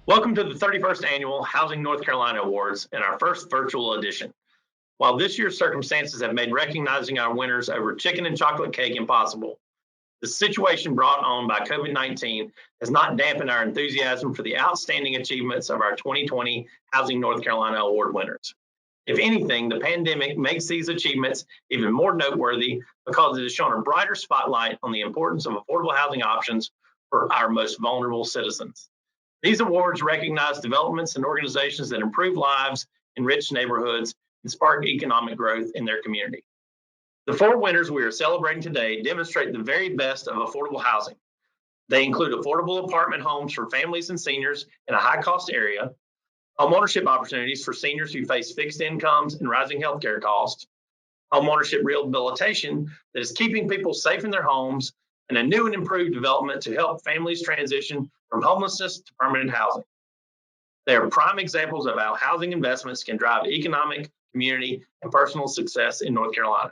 Welcome to the 31st Annual Housing North Carolina Awards and our first virtual edition. While this year's circumstances have made recognizing our winners over chicken and chocolate cake impossible, the situation brought on by COVID-19 has not dampened our enthusiasm for the outstanding achievements of our 2020 Housing North Carolina Award winners. If anything, the pandemic makes these achievements even more noteworthy because it has shown a brighter spotlight on the importance of affordable housing options for our most vulnerable citizens. These awards recognize developments and organizations that improve lives, enrich neighborhoods, and spark economic growth in their community. The four winners we are celebrating today demonstrate the very best of affordable housing. They include affordable apartment homes for families and seniors in a high-cost area, homeownership opportunities for seniors who face fixed incomes and rising healthcare costs, homeownership rehabilitation that is keeping people safe in their homes, and a new and improved development to help families transition from homelessness to permanent housing. They are prime examples of how housing investments can drive economic, community, and personal success in North Carolina.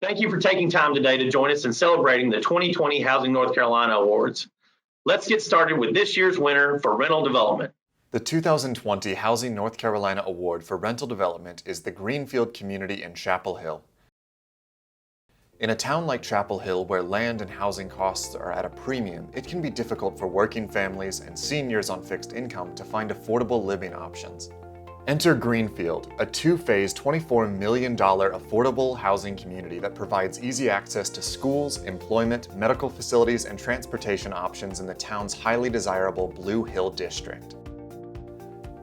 Thank you for taking time today to join us in celebrating the 2020 Housing North Carolina Awards. Let's get started with this year's winner for rental development. The 2020 Housing North Carolina Award for Rental Development is the Greenfield community in Chapel Hill. In a town like Chapel Hill, where land and housing costs are at a premium, it can be difficult for working families and seniors on fixed income to find affordable living options. Enter Greenfield, a two-phase $24 million affordable housing community that provides easy access to schools, employment, medical facilities, and transportation options in the town's highly desirable Blue Hill district.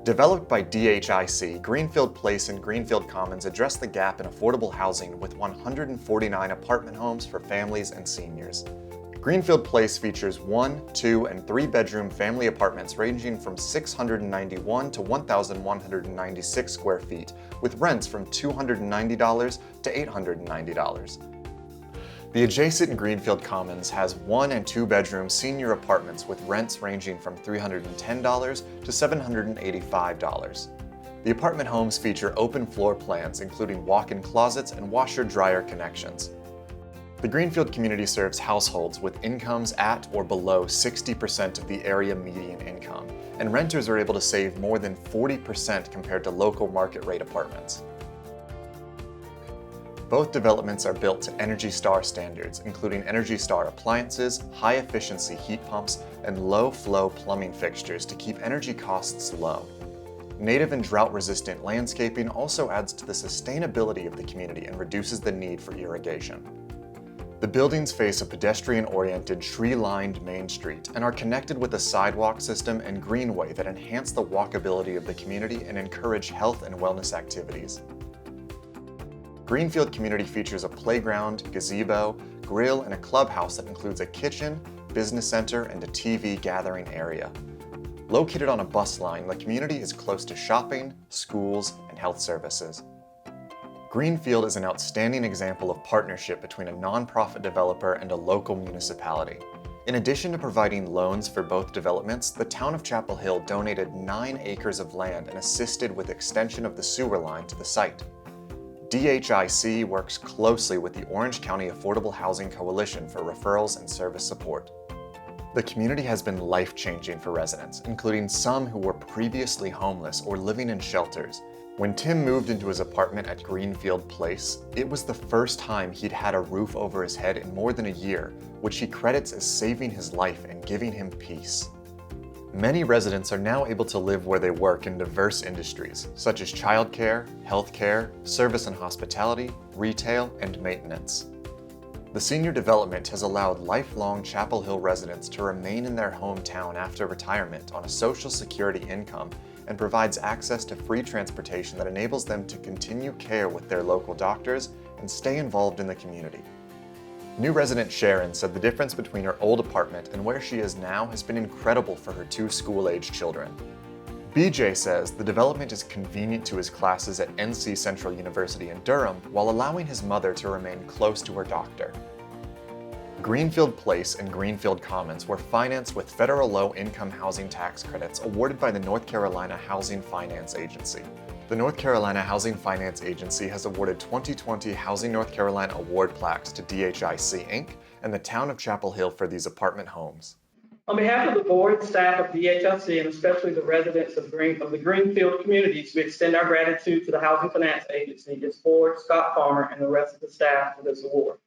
Developed by DHIC, Greenfield Place and Greenfield Commons address the gap in affordable housing with 149 apartment homes for families and seniors. Greenfield Place features 1, 2, and 3-bedroom family apartments ranging from 691 to 1,196 square feet, with rents from $290 to $890. The adjacent Greenfield Commons has 1 and 2-bedroom senior apartments with rents ranging from $310 to $785. The apartment homes feature open floor plans including walk-in closets and washer-dryer connections. The Greenfield community serves households with incomes at or below 60% of the area median income, and renters are able to save more than 40% compared to local market rate apartments. Both developments are built to Energy Star standards, including Energy Star appliances, high-efficiency heat pumps, and low-flow plumbing fixtures to keep energy costs low. Native and drought-resistant landscaping also adds to the sustainability of the community and reduces the need for irrigation. The buildings face a pedestrian-oriented, tree-lined main street and are connected with a sidewalk system and greenway that enhance the walkability of the community and encourage health and wellness activities. Greenfield community features a playground, gazebo, grill, and a clubhouse that includes a kitchen, business center, and a TV gathering area. Located on a bus line, the community is close to shopping, schools, and health services. Greenfield is an outstanding example of partnership between a nonprofit developer and a local municipality. In addition to providing loans for both developments, the town of Chapel Hill donated 9 acres of land and assisted with extension of the sewer line to the site. DHIC works closely with the Orange County Affordable Housing Coalition for referrals and service support. The community has been life-changing for residents, including some who were previously homeless or living in shelters. When Tim moved into his apartment at Greenfield Place, it was the first time he'd had a roof over his head in more than a year, which he credits as saving his life and giving him peace. Many residents are now able to live where they work in diverse industries, such as childcare, healthcare, service and hospitality, retail, and maintenance. The senior development has allowed lifelong Chapel Hill residents to remain in their hometown after retirement on a Social Security income and provides access to free transportation that enables them to continue care with their local doctors and stay involved in the community. New resident Sharon said the difference between her old apartment and where she is now has been incredible for her 2 school-age children. BJ says the development is convenient to his classes at NC Central University in Durham while allowing his mother to remain close to her doctor. Greenfield Place and Greenfield Commons were financed with federal low-income housing tax credits awarded by the North Carolina Housing Finance Agency. The North Carolina Housing Finance Agency has awarded 2020 Housing North Carolina Award plaques to DHIC Inc. and the town of Chapel Hill for these apartment homes. On behalf of the board, staff of DHIC, and especially the residents of the Greenfield communities, we extend our gratitude to the Housing Finance Agency, its board, Scott Farmer, and the rest of the staff for this award.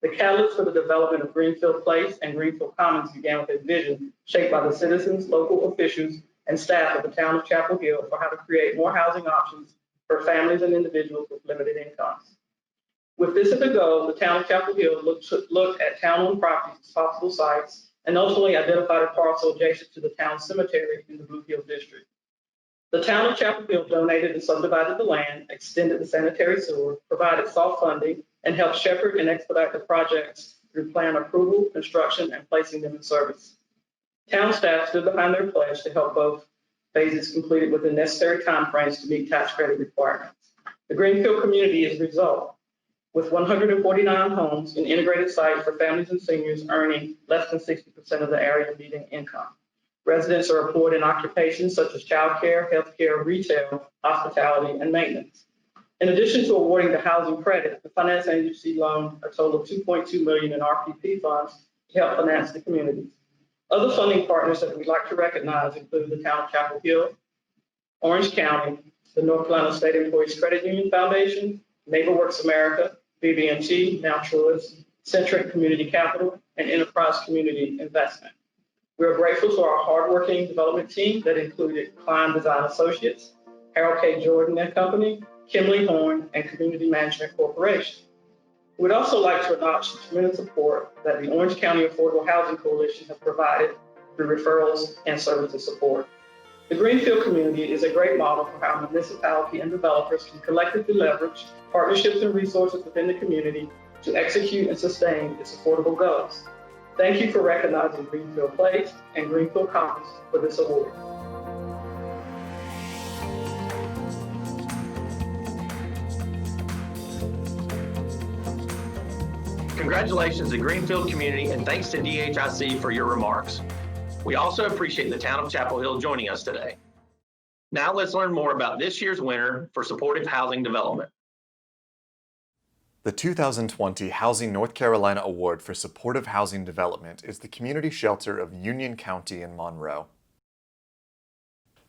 The catalyst for the development of Greenfield Place and Greenfield Commons began with a vision shaped by the citizens, local officials, and staff of the town of Chapel Hill for how to create more housing options for families and individuals with limited incomes. With this as a goal, the town of Chapel Hill looked at town-owned properties as possible sites and ultimately identified a parcel adjacent to the town cemetery in the Blue Hill District. The town of Chapel Hill donated and subdivided the land, extended the sanitary sewer, provided soft funding, and helped shepherd and expedite the projects through plan approval, construction, and placing them in service. Town staff stood behind their pledge to help both phases completed within necessary timeframes to meet tax credit requirements. The Greenfield community is a result, with 149 homes and integrated sites for families and seniors earning less than 60% of the area median income. Residents are employed in occupations such as childcare, healthcare, retail, hospitality, and maintenance. In addition to awarding the housing credit, the finance agency loaned a total of $2.2 million in RPP funds to help finance the communities. Other funding partners that we'd like to recognize include the town of Chapel Hill, Orange County, the North Carolina State Employees Credit Union Foundation, NeighborWorks America, BB&T, now Truist, Centric Community Capital, and Enterprise Community Investment. We are grateful to our hardworking development team that included Klein Design Associates, Harold K. Jordan and Company, Kimley Horn, and Community Management Corporation. We'd also like to acknowledge the tremendous support that the Orange County Affordable Housing Coalition has provided through referrals and services support. The Greenfield community is a great model for how municipality and developers can collectively leverage partnerships and resources within the community to execute and sustain its affordable goals. Thank you for recognizing Greenfield Place and Greenfield Commons for this award. Congratulations to Greenfield community and thanks to DHIC for your remarks. We also appreciate the town of Chapel Hill joining us today. Now let's learn more about this year's winner for supportive housing development. The 2020 Housing North Carolina Award for Supportive Housing Development is the Community Shelter of Union County in Monroe.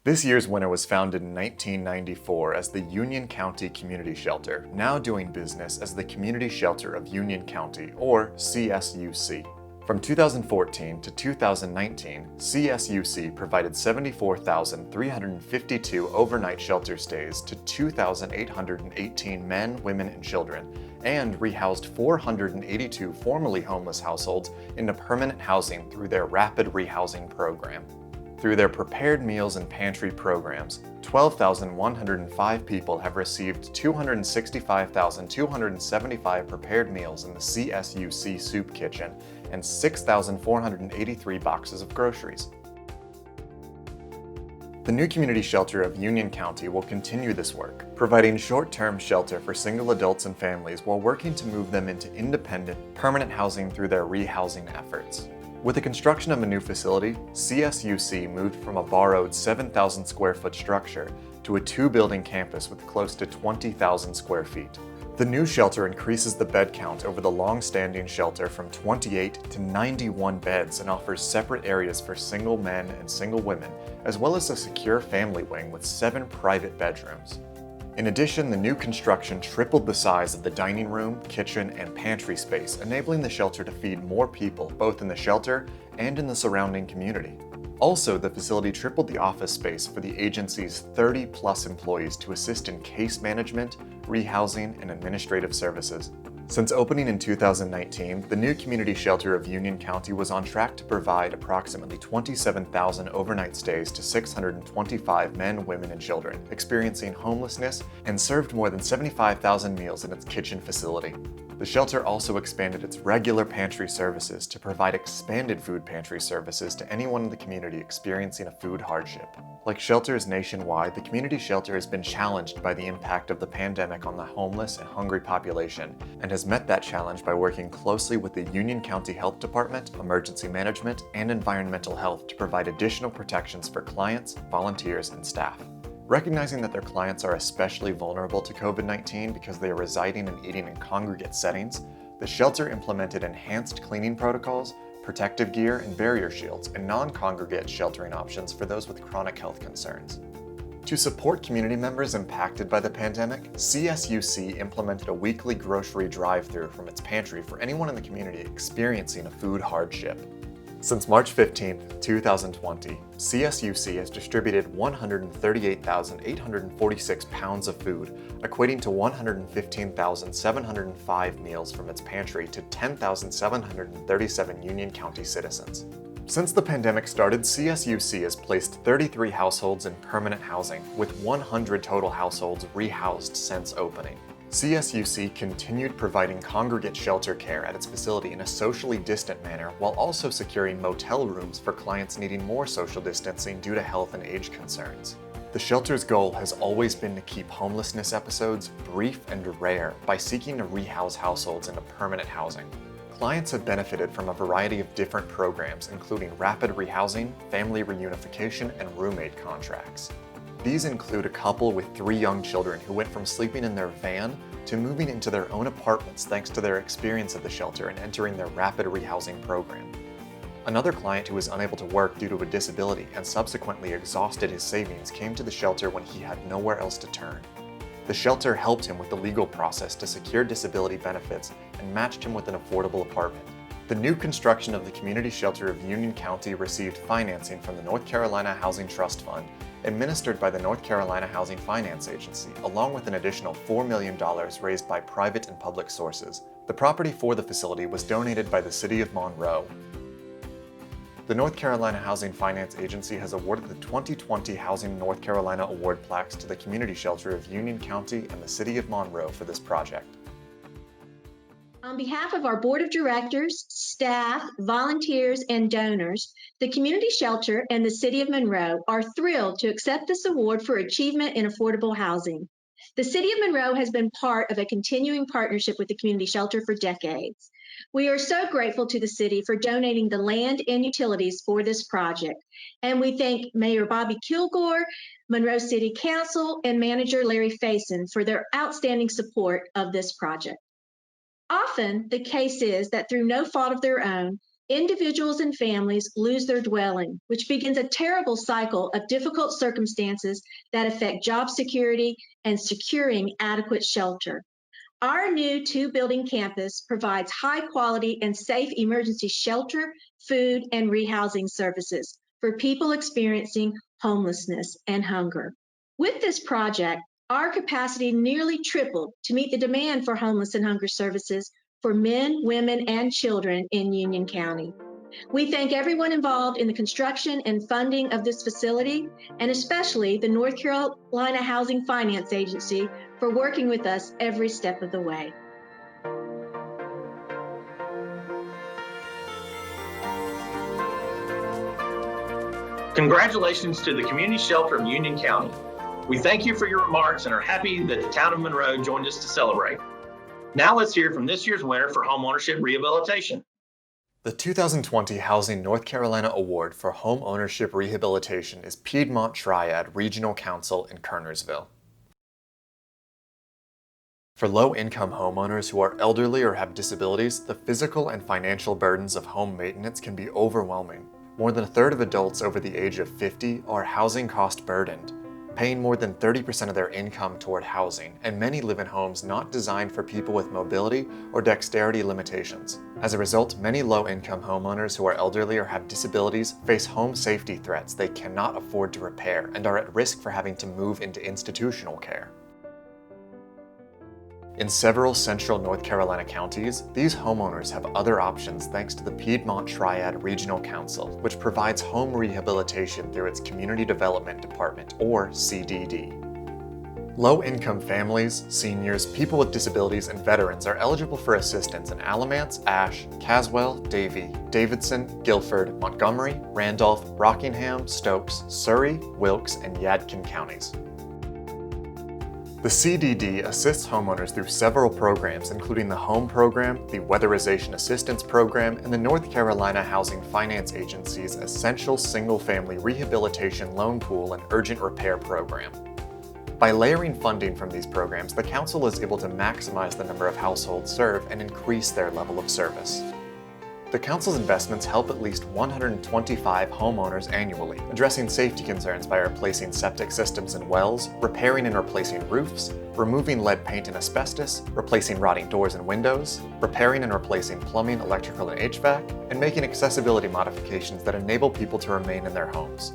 This year's winner was founded in 1994 as the Union County Community Shelter, now doing business as the Community Shelter of Union County, or CSUC. From 2014 to 2019, CSUC provided 74,352 overnight shelter stays to 2,818 men, women, and children, and rehoused 482 formerly homeless households into permanent housing through their Rapid Rehousing Program. Through their prepared meals and pantry programs, 12,105 people have received 265,275 prepared meals in the CSUC soup kitchen and 6,483 boxes of groceries. The new community shelter of Union County will continue this work, providing short-term shelter for single adults and families while working to move them into independent, permanent housing through their rehousing efforts. With the construction of a new facility, CSUC moved from a borrowed 7,000 square foot structure to a two-building campus with close to 20,000 square feet. The new shelter increases the bed count over the long-standing shelter from 28 to 91 beds and offers separate areas for single men and single women, as well as a secure family wing with 7 private bedrooms. In addition, the new construction tripled the size of the dining room, kitchen, and pantry space, enabling the shelter to feed more people both in the shelter and in the surrounding community. Also, the facility tripled the office space for the agency's 30-plus employees to assist in case management, rehousing, and administrative services. Since opening in 2019, the new community shelter of Union County was on track to provide approximately 27,000 overnight stays to 625 men, women, and children experiencing homelessness and served more than 75,000 meals in its kitchen facility. The shelter also expanded its regular pantry services to provide expanded food pantry services to anyone in the community experiencing a food hardship. Like shelters nationwide, the community shelter has been challenged by the impact of the pandemic on the homeless and hungry population, and has met that challenge by working closely with the Union County Health Department, Emergency Management, and Environmental Health to provide additional protections for clients, volunteers, and staff. Recognizing that their clients are especially vulnerable to COVID-19 because they are residing and eating in congregate settings, the shelter implemented enhanced cleaning protocols, protective gear and barrier shields, and non-congregate sheltering options for those with chronic health concerns. To support community members impacted by the pandemic, CSUC implemented a weekly grocery drive-thru from its pantry for anyone in the community experiencing a food hardship. Since March 15, 2020, CSUC has distributed 138,846 pounds of food, equating to 115,705 meals from its pantry to 10,737 Union County citizens. Since the pandemic started, CSUC has placed 33 households in permanent housing, with 100 total households rehoused since opening. CSUC continued providing congregate shelter care at its facility in a socially distant manner while also securing motel rooms for clients needing more social distancing due to health and age concerns. The shelter's goal has always been to keep homelessness episodes brief and rare by seeking to rehouse households into permanent housing. Clients have benefited from a variety of different programs, including rapid rehousing, family reunification, and roommate contracts. These include a couple with 3 young children who went from sleeping in their van to moving into their own apartments thanks to their experience at the shelter and entering their rapid rehousing program. Another client who was unable to work due to a disability and subsequently exhausted his savings came to the shelter when he had nowhere else to turn. The shelter helped him with the legal process to secure disability benefits and matched him with an affordable apartment. The new construction of the community shelter of Union County received financing from the North Carolina Housing Trust Fund, administered by the North Carolina Housing Finance Agency, along with an additional $4 million raised by private and public sources. The property for the facility was donated by the City of Monroe. The North Carolina Housing Finance Agency has awarded the 2020 Housing North Carolina Award plaques to the community shelter of Union County and the City of Monroe for this project. On behalf of our board of directors, staff, volunteers, and donors, the community shelter and the City of Monroe are thrilled to accept this award for achievement in affordable housing. The City of Monroe has been part of a continuing partnership with the community shelter for decades. We are so grateful to the city for donating the land and utilities for this project, and we thank Mayor Bobby Kilgore, Monroe City Council, and Manager Larry Faison for their outstanding support of this project. Often, the case is that through no fault of their own, individuals and families lose their dwelling, which begins a terrible cycle of difficult circumstances that affect job security and securing adequate shelter. Our new 2-building campus provides high-quality and safe emergency shelter, food, and rehousing services for people experiencing homelessness and hunger. With this project, our capacity nearly tripled to meet the demand for homeless and hunger services for men, women, and children in Union County. We thank everyone involved in the construction and funding of this facility, and especially the North Carolina Housing Finance Agency for working with us every step of the way. Congratulations to the Community Shelter of Union County. We thank you for your remarks and are happy that the town of Monroe joined us to celebrate. Now let's hear from this year's winner for Homeownership Rehabilitation. The 2020 Housing North Carolina Award for Homeownership Rehabilitation is Piedmont Triad Regional Council in Kernersville. For low-income homeowners who are elderly or have disabilities, the physical and financial burdens of home maintenance can be overwhelming. More than a third of adults over the age of 50 are housing cost burdened, paying more than 30% of their income toward housing, and many live in homes not designed for people with mobility or dexterity limitations. As a result, many low-income homeowners who are elderly or have disabilities face home safety threats they cannot afford to repair and are at risk for having to move into institutional care. In several central North Carolina counties, these homeowners have other options thanks to the Piedmont Triad Regional Council, which provides home rehabilitation through its Community Development Department, or CDD. Low-income families, seniors, people with disabilities, and veterans are eligible for assistance in Alamance, Ashe, Caswell, Davie, Davidson, Guilford, Montgomery, Randolph, Rockingham, Stokes, Surrey, Wilkes, and Yadkin counties. The CDD assists homeowners through several programs, including the Home Program, the Weatherization Assistance Program, and the North Carolina Housing Finance Agency's Essential Single-Family Rehabilitation Loan Pool and Urgent Repair Program. By layering funding from these programs, the Council is able to maximize the number of households served and increase their level of service. The Council's investments help at least 125 homeowners annually, addressing safety concerns by replacing septic systems and wells, repairing and replacing roofs, removing lead paint and asbestos, replacing rotting doors and windows, repairing and replacing plumbing, electrical, and HVAC, and making accessibility modifications that enable people to remain in their homes.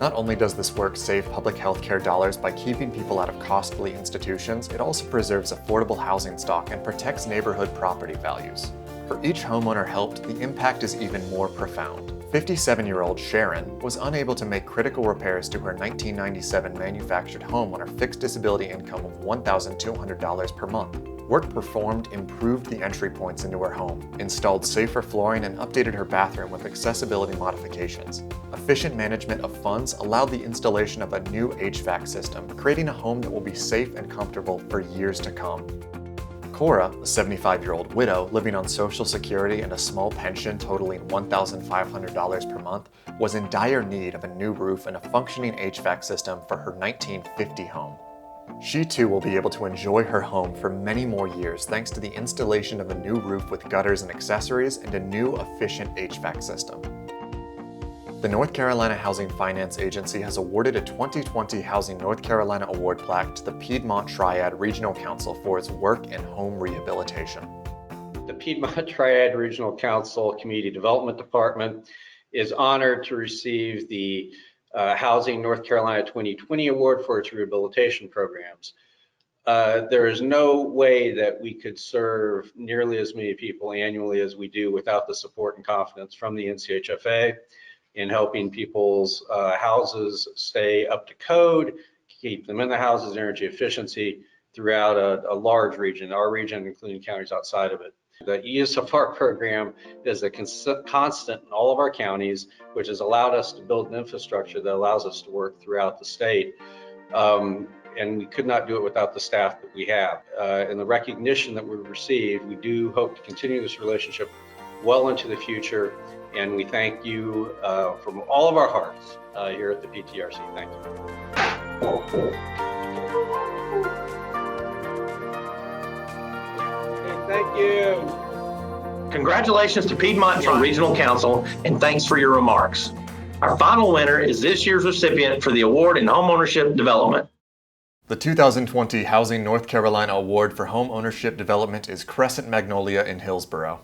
Not only does this work save public health care dollars by keeping people out of costly institutions, it also preserves affordable housing stock and protects neighborhood property values. For each homeowner helped, the impact is even more profound. 57-year-old Sharon was unable to make critical repairs to her 1997 manufactured home on her fixed disability income of $1,200 per month. Work performed improved the entry points into her home, installed safer flooring, and updated her bathroom with accessibility modifications. Efficient management of funds allowed the installation of a new HVAC system, creating a home that will be safe and comfortable for years to come. Cora, a 75-year-old widow living on Social Security and a small pension totaling $1,500 per month, was in dire need of a new roof and a functioning HVAC system for her 1950 home. She too will be able to enjoy her home for many more years thanks to the installation of a new roof with gutters and accessories and a new efficient HVAC system. The North Carolina Housing Finance Agency has awarded a 2020 Housing North Carolina Award plaque to the Piedmont Triad Regional Council for its work in home rehabilitation. The Piedmont Triad Regional Council Community Development Department is honored to receive the Housing North Carolina 2020 Award for its rehabilitation programs. There is no way that we could serve nearly as many people annually as we do without the support and confidence from the NCHFA in helping people's houses stay up to code, keep them in the houses, energy efficiency throughout a large region, our region, including counties outside of it. The ESFR program is a constant in all of our counties, which has allowed us to build an infrastructure that allows us to work throughout the state. And we could not do it without the staff that we have. And the recognition that we've received, we do hope to continue this relationship well into the future. And we thank you from all of our hearts here at the PTRC. Thank you. Thank you. Congratulations to Piedmont Regional Council, and thanks for your remarks. Our final winner is this year's recipient for the award in homeownership development. The 2020 Housing North Carolina Award for Home Ownership Development is Crescent Magnolia in Hillsborough.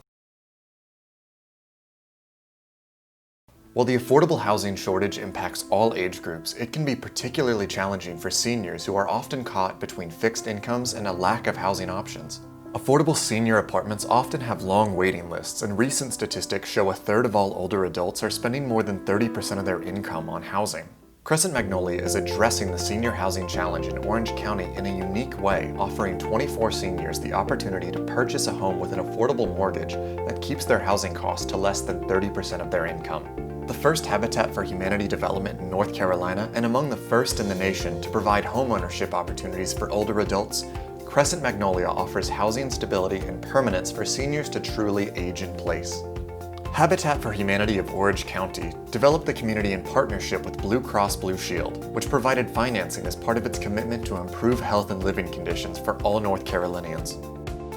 While the affordable housing shortage impacts all age groups, it can be particularly challenging for seniors who are often caught between fixed incomes and a lack of housing options. Affordable senior apartments often have long waiting lists, and recent statistics show a third of all older adults are spending more than 30% of their income on housing. Crescent Magnolia is addressing the senior housing challenge in Orange County in a unique way, offering 24 seniors the opportunity to purchase a home with an affordable mortgage that keeps their housing costs to less than 30% of their income. The first Habitat for Humanity development in North Carolina, and among the first in the nation to provide homeownership opportunities for older adults, Crescent Magnolia offers housing stability and permanence for seniors to truly age in place. Habitat for Humanity of Orange County developed the community in partnership with Blue Cross Blue Shield, which provided financing as part of its commitment to improve health and living conditions for all North Carolinians.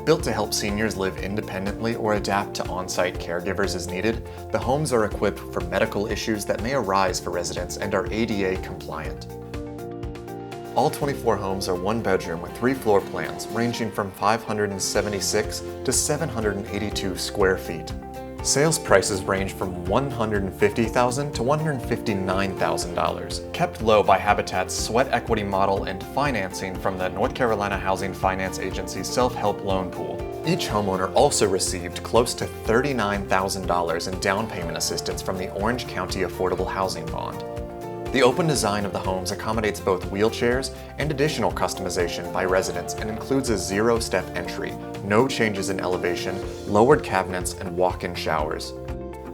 Built to help seniors live independently or adapt to on-site caregivers as needed, the homes are equipped for medical issues that may arise for residents and are ADA compliant. All 24 homes are one bedroom with 3 floor plans ranging from 576 to 782 square feet. Sales prices range from $150,000 to $159,000, kept low by Habitat's sweat equity model and financing from the North Carolina Housing Finance Agency's self-help loan pool. Each homeowner also received close to $39,000 in down payment assistance from the Orange County Affordable Housing Bond. The open design of the homes accommodates both wheelchairs and additional customization by residents and includes a 0-step entry, no changes in elevation, lowered cabinets, and walk-in showers.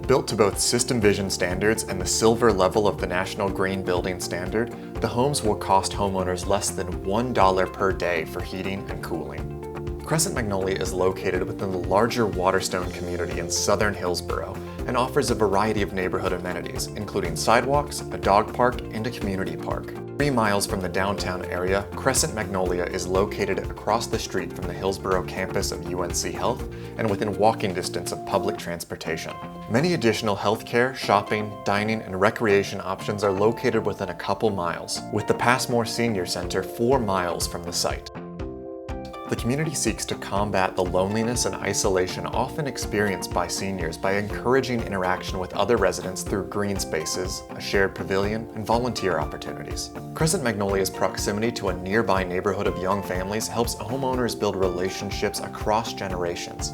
Built to both System Vision standards and the silver level of the National Green Building Standard, the homes will cost homeowners less than $1 per day for heating and cooling. Crescent Magnolia is located within the larger Waterstone community in southern Hillsborough and offers a variety of neighborhood amenities, including sidewalks, a dog park, and a community park. 3 miles from the downtown area, Crescent Magnolia is located across the street from the Hillsborough campus of UNC Health and within walking distance of public transportation. Many additional healthcare, shopping, dining, and recreation options are located within a couple miles, with the Passmore Senior Center 4 miles from the site. The community seeks to combat the loneliness and isolation often experienced by seniors by encouraging interaction with other residents through green spaces, a shared pavilion, and volunteer opportunities. Crescent Magnolia's proximity to a nearby neighborhood of young families helps homeowners build relationships across generations.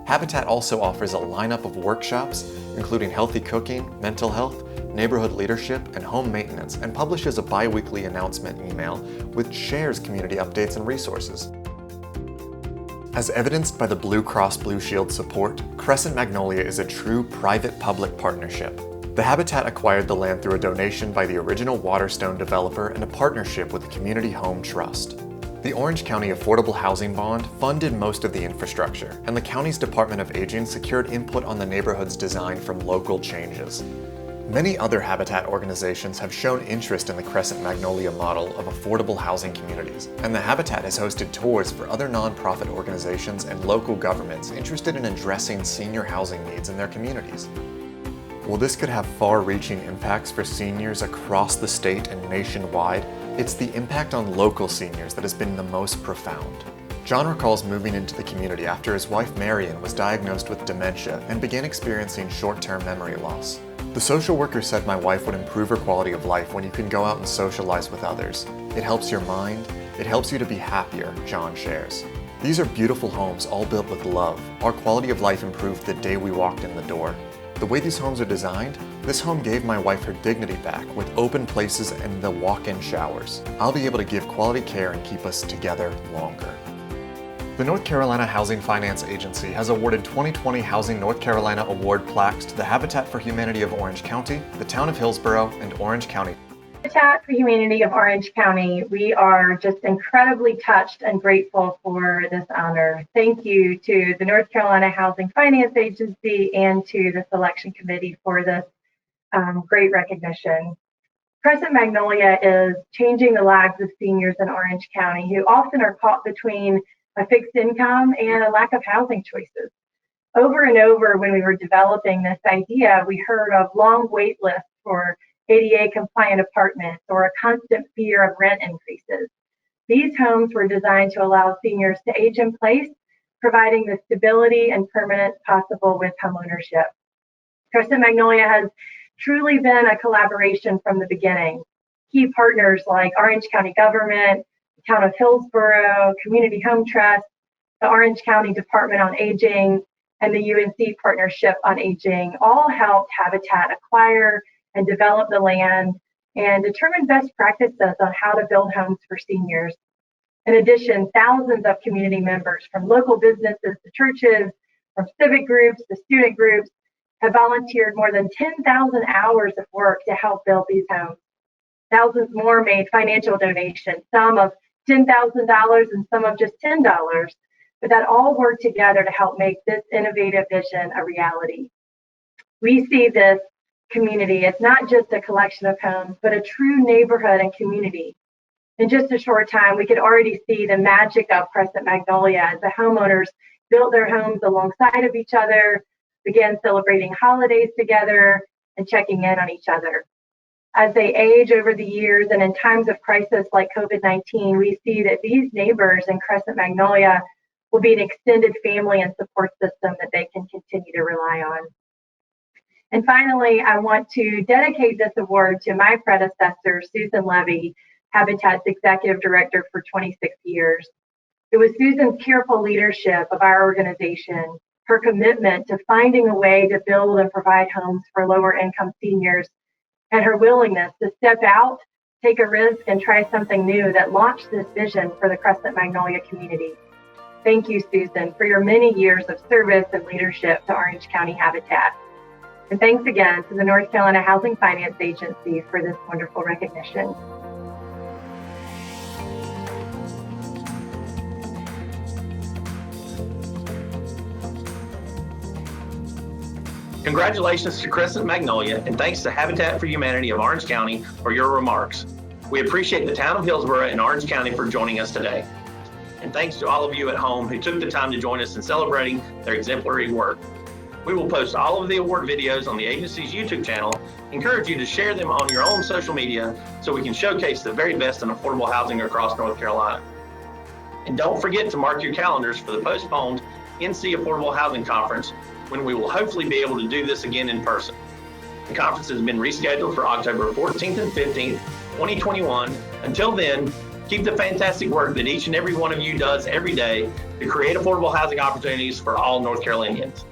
Habitat also offers a lineup of workshops, including healthy cooking, mental health, neighborhood leadership, and home maintenance, and publishes a bi-weekly announcement email which shares community updates and resources. As evidenced by the Blue Cross Blue Shield support, Crescent Magnolia is a true private-public partnership. The Habitat acquired the land through a donation by the original Waterstone developer and a partnership with the Community Home Trust. The Orange County Affordable Housing Bond funded most of the infrastructure, and the county's Department of Aging secured input on the neighborhood's design from local changes. Many other Habitat organizations have shown interest in the Crescent Magnolia model of affordable housing communities, and the Habitat has hosted tours for other nonprofit organizations and local governments interested in addressing senior housing needs in their communities. While this could have far-reaching impacts for seniors across the state and nationwide, it's the impact on local seniors that has been the most profound. John recalls moving into the community after his wife Marion was diagnosed with dementia and began experiencing short-term memory loss. The social worker said my wife would improve her quality of life when you can go out and socialize with others. It helps your mind, it helps you to be happier, John shares. These are beautiful homes all built with love. Our quality of life improved the day we walked in the door. The way these homes are designed, this home gave my wife her dignity back with open places and the walk-in showers. I'll be able to give quality care and keep us together longer. The North Carolina Housing Finance Agency has awarded 2020 Housing North Carolina Award plaques to the Habitat for Humanity of Orange County, the Town of Hillsborough, and Orange County. Habitat for Humanity of Orange County, we are just incredibly touched and grateful for this honor. Thank you to the North Carolina Housing Finance Agency and to the selection committee for this great recognition. Crescent Magnolia is changing the lives of seniors in Orange County who often are caught between a fixed income and a lack of housing choices. Over and over when we were developing this idea, we heard of long wait lists for ADA compliant apartments or a constant fear of rent increases. These homes were designed to allow seniors to age in place, providing the stability and permanence possible with homeownership. Crescent Magnolia has truly been a collaboration from the beginning. Key partners like Orange County government, the Town of Hillsborough, Community Home Trust, the Orange County Department on Aging, and the UNC Partnership on Aging all helped Habitat acquire and develop the land and determine best practices on how to build homes for seniors. In addition, thousands of community members from local businesses to churches, from civic groups to student groups, have volunteered more than 10,000 hours of work to help build these homes. Thousands more made financial donations, some of $10,000 and some of just $10, but that all worked together to help make this innovative vision a reality. We see this community as not just a collection of homes, but a true neighborhood and community. In just a short time, we could already see the magic of Crescent Magnolia as the homeowners built their homes alongside of each other, began celebrating holidays together, and checking in on each other. As they age over the years and in times of crisis like COVID-19, we see that these neighbors in Crescent Magnolia will be an extended family and support system that they can continue to rely on. And finally, I want to dedicate this award to my predecessor, Susan Levy, Habitat's Executive Director for 26 years. It was Susan's careful leadership of our organization, her commitment to finding a way to build and provide homes for lower income seniors, and her willingness to step out, take a risk, and try something new that launched this vision for the Crescent Magnolia community. Thank you, Susan, for your many years of service and leadership to Orange County Habitat. And thanks again to the North Carolina Housing Finance Agency for this wonderful recognition. Congratulations to Crescent Magnolia, and thanks to Habitat for Humanity of Orange County for your remarks. We appreciate the town of Hillsborough and Orange County for joining us today. And thanks to all of you at home who took the time to join us in celebrating their exemplary work. We will post all of the award videos on the agency's YouTube channel. Encourage you to share them on your own social media so we can showcase the very best in affordable housing across North Carolina. And don't forget to mark your calendars for the postponed NC Affordable Housing Conference, when we will hopefully be able to do this again in person. The conference has been rescheduled for October 14th and 15th, 2021. Until then, keep the fantastic work that each and every one of you does every day to create affordable housing opportunities for all North Carolinians.